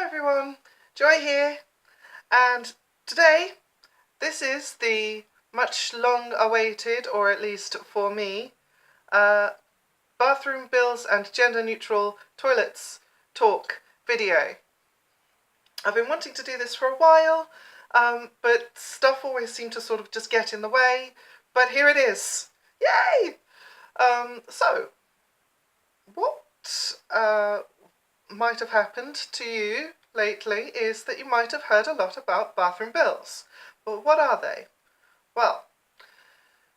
everyone, Joy here, and today this is the much long awaited, or at least for me, bathroom bills and gender neutral toilets talk video. I've been wanting to do this for a while, but stuff always seemed to sort of just get in the way, but here it is. Yay! So, what might have happened to you lately is that you might have heard a lot about bathroom bills. But what are they? Well,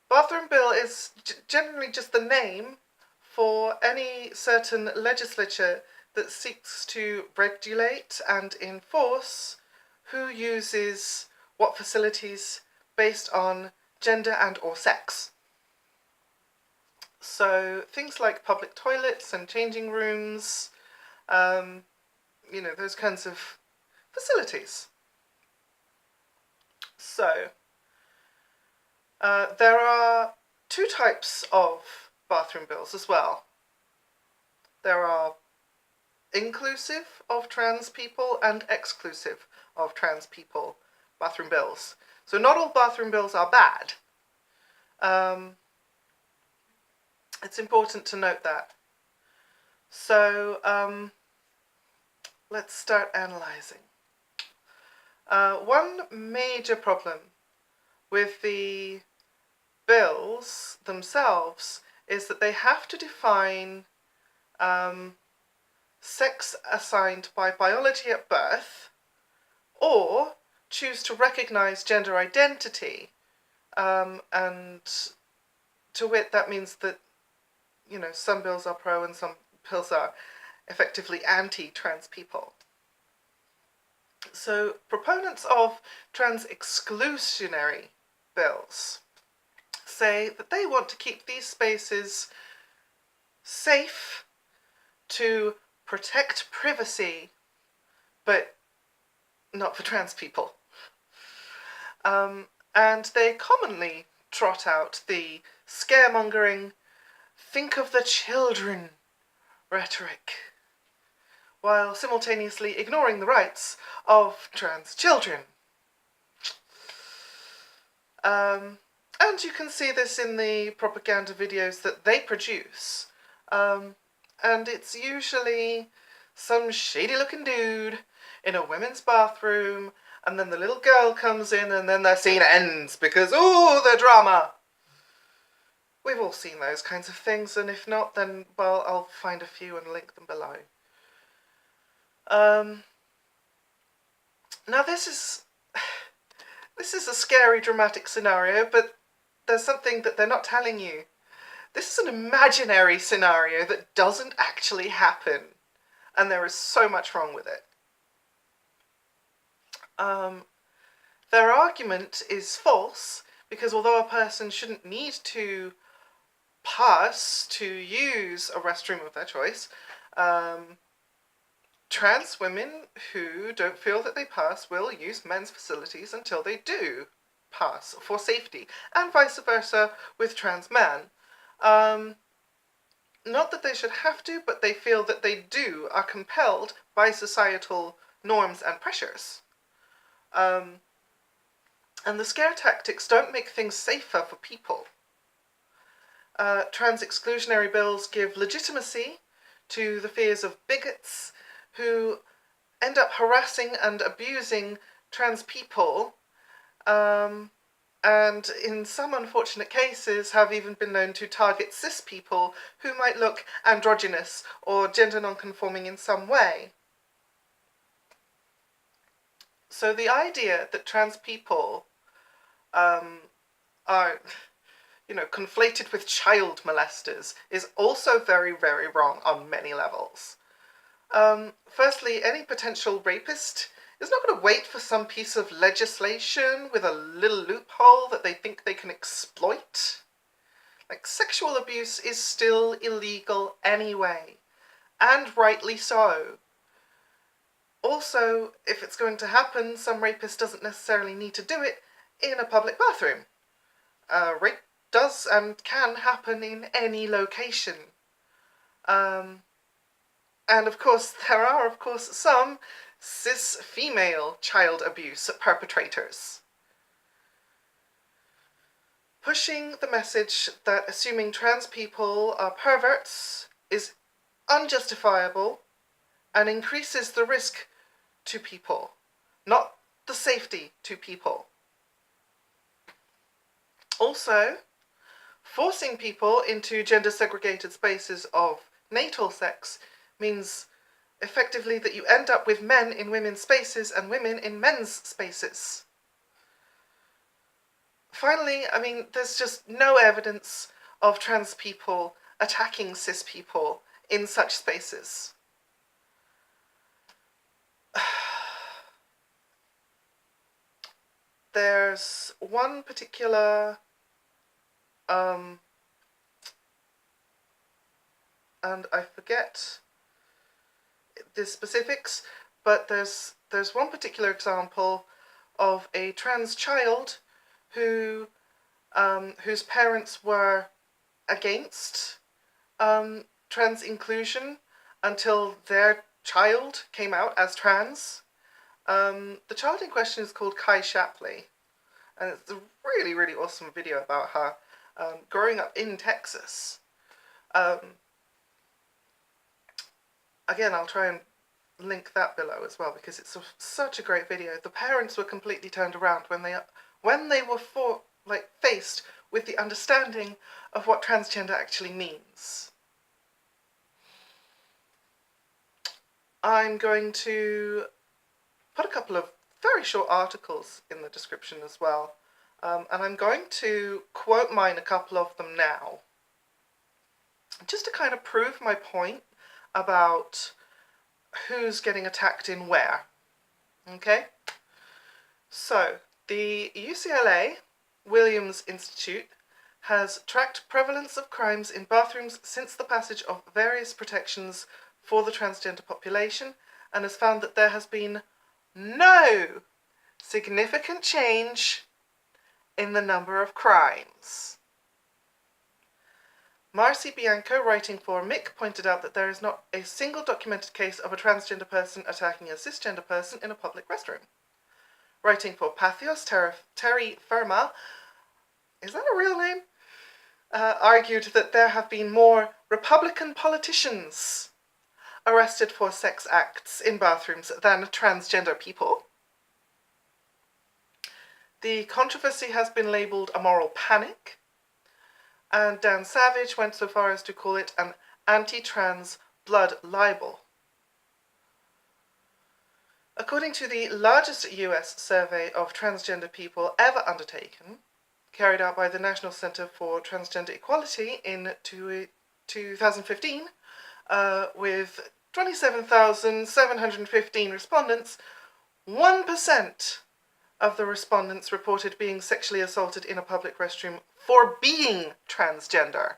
bathroom bill is generally just the name for any certain legislature that seeks to regulate and enforce who uses what facilities based on gender and or sex. So things like public toilets and changing rooms, those kinds of facilities. So, there are two types of bathroom bills as well. There are inclusive of trans people and exclusive of trans people bathroom bills. So not all bathroom bills are bad. It's important to note that. So, let's start analysing. One major problem with the bills themselves is that they have to define sex assigned by biology at birth, or choose to recognise gender identity, and to wit that means that some bills are pro and some bills are effectively anti-trans people. So proponents of trans-exclusionary bills say that they want to keep these spaces safe, to protect privacy, but not for trans people. And they commonly trot out the scaremongering, think of the children rhetoric, while simultaneously ignoring the rights of trans children. And you can see this in the propaganda videos that they produce. And it's usually some shady looking dude in a women's bathroom, and then the little girl comes in and then the scene ends because, ooh, the drama! We've all seen those kinds of things, and if not, then, well, I'll find a few and link them below. Now this is a scary, dramatic scenario, but there's something that they're not telling you. This is an imaginary scenario that doesn't actually happen, and there is so much wrong with it. Their argument is false, because although a person shouldn't need to pass to use a restroom of their choice, trans women who don't feel that they pass will use men's facilities until they do pass for safety, and vice versa with trans men. Not that they should have to, but they feel that they are compelled by societal norms and pressures. And the scare tactics don't make things safer for people. Trans exclusionary bills give legitimacy to the fears of bigots who end up harassing and abusing trans people, and in some unfortunate cases have even been known to target cis people who might look androgynous or gender non-conforming in some way. So the idea that trans people are conflated with child molesters is also very, very wrong on many levels. Firstly, any potential rapist is not going to wait for some piece of legislation with a little loophole that they think they can exploit. Like, sexual abuse is still illegal anyway, and rightly so. Also, if it's going to happen, some rapist doesn't necessarily need to do it in a public bathroom. Rape does and can happen in any location. And of course, there are, some cis female child abuse perpetrators. Pushing the message that assuming trans people are perverts is unjustifiable and increases the risk to people, not the safety to people. Also, forcing people into gender-segregated spaces of natal sex means effectively that you end up with men in women's spaces and women in men's spaces. Finally, I mean, there's just no evidence of trans people attacking cis people in such spaces. There's one particular and I forget the specifics, but there's one particular example of a trans child who whose parents were against trans inclusion until their child came out as trans. The child in question is called Kai Shapley, and it's a really, really awesome video about her growing up in Texas. Again, I'll try and link that below as well because it's such a great video. The parents were completely turned around when they were faced with the understanding of what transgender actually means. I'm going to put a couple of very short articles in the description as well, and I'm going to quote mine, a couple of them now, just to kind of prove my point about who's getting attacked in where. Okay? So, the UCLA Williams Institute has tracked prevalence of crimes in bathrooms since the passage of various protections for the transgender population and has found that there has been no significant change in the number of crimes. Marcy Bianco, writing for MIC, pointed out that there is not a single documented case of a transgender person attacking a cisgender person in a public restroom. Writing for Pathos, Terry Firma, is that a real name? Argued that there have been more Republican politicians arrested for sex acts in bathrooms than transgender people. The controversy has been labelled a moral panic, and Dan Savage went so far as to call it an anti-trans blood libel. According to the largest U.S. survey of transgender people ever undertaken, carried out by the National Center for Transgender Equality in 2015, with 27,715 respondents, 1% of the respondents reported being sexually assaulted in a public restroom for being transgender.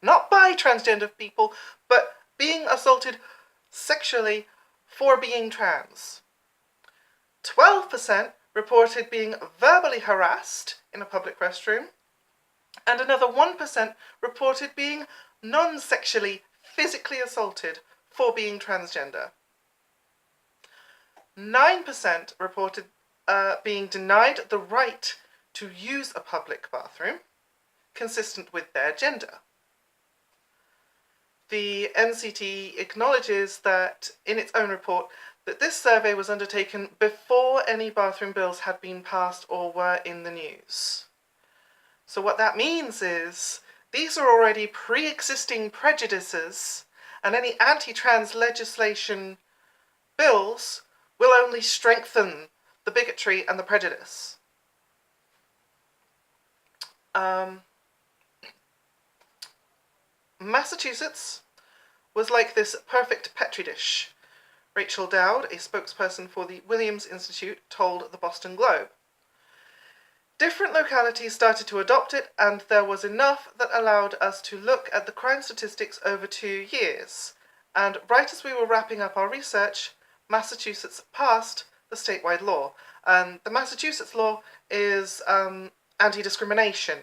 Not by transgender people, but being assaulted sexually for being trans. 12% reported being verbally harassed in a public restroom, and another 1% reported being non-sexually physically assaulted for being transgender. 9% reported being denied the right to use a public bathroom consistent with their gender. The NCT acknowledges that in its own report that this survey was undertaken before any bathroom bills had been passed or were in the news. So what that means is these are already pre-existing prejudices, and any anti-trans legislation bills will only strengthen the bigotry and the prejudice. Massachusetts was like this perfect petri dish. Rachel Dowd, a spokesperson for the Williams Institute, told the Boston Globe. Different localities started to adopt it, and there was enough that allowed us to look at the crime statistics over 2 years. And right as we were wrapping up our research, Massachusetts passed the statewide law. And the Massachusetts law is anti-discrimination.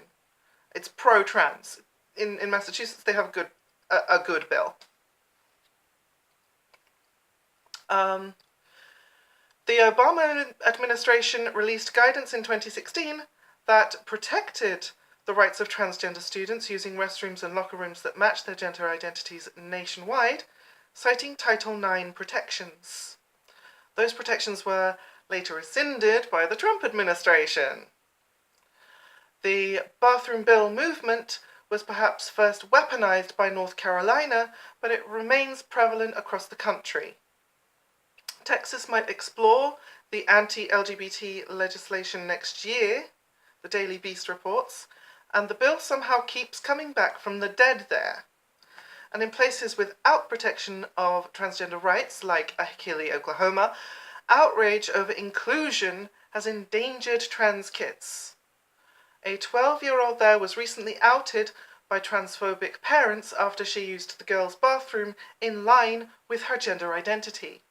It's pro-trans. In Massachusetts, they have a good bill. The Obama administration released guidance in 2016 that protected the rights of transgender students using restrooms and locker rooms that match their gender identities nationwide, citing Title IX protections. Those protections were later rescinded by the Trump administration. The bathroom bill movement was perhaps first weaponized by North Carolina, but it remains prevalent across the country. Texas might explore the anti-LGBT legislation next year, the Daily Beast reports, and the bill somehow keeps coming back from the dead there. And in places without protection of transgender rights, like Ahkili, Oklahoma, outrage over inclusion has endangered trans kids. A 12-year-old there was recently outed by transphobic parents after she used the girls' bathroom in line with her gender identity.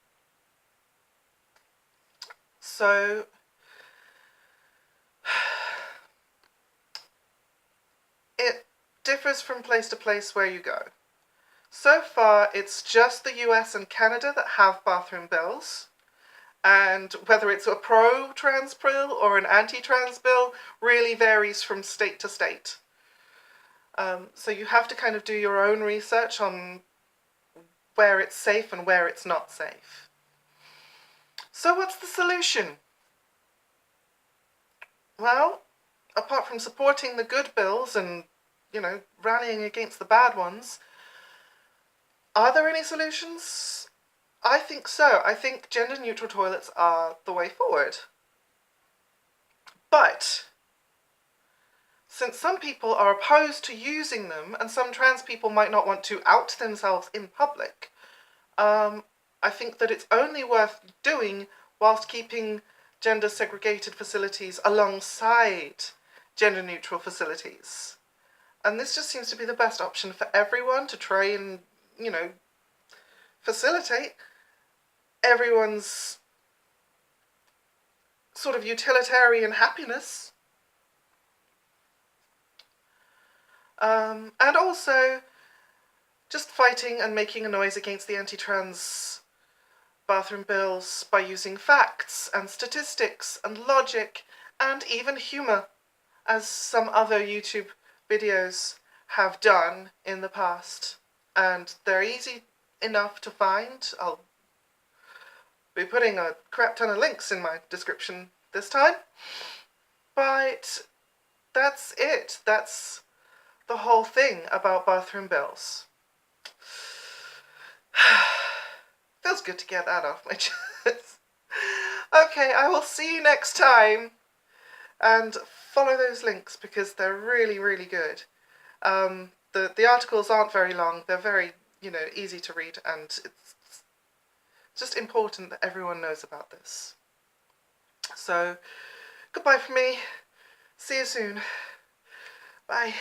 So, it differs from place to place where you go. So far, it's just the US and Canada that have bathroom bills, and whether it's a pro-trans bill or an anti-trans bill really varies from state to state. So you have to kind of do your own research on where it's safe and where it's not safe. So what's the solution? Well, apart from supporting the good bills and, rallying against the bad ones, are there any solutions? I think so. I think gender-neutral toilets are the way forward. But since some people are opposed to using them, and some trans people might not want to out themselves in public, I think that it's only worth doing whilst keeping gender-segregated facilities alongside gender-neutral facilities. And this just seems to be the best option for everyone to try and, facilitate everyone's sort of utilitarian happiness. And also just fighting and making a noise against the anti-trans bathroom bills by using facts and statistics and logic and even humour, as some other YouTube videos have done in the past. And they're easy enough to find. I'll be putting a crap ton of links in my description this time. But that's it. That's the whole thing about bathroom bills. Feels good to get that off my chest. Okay, I will see you next time. And follow those links because they're really, really good. The articles aren't very long. They're very, easy to read, and it's just important that everyone knows about this. So, goodbye from me. See you soon. Bye.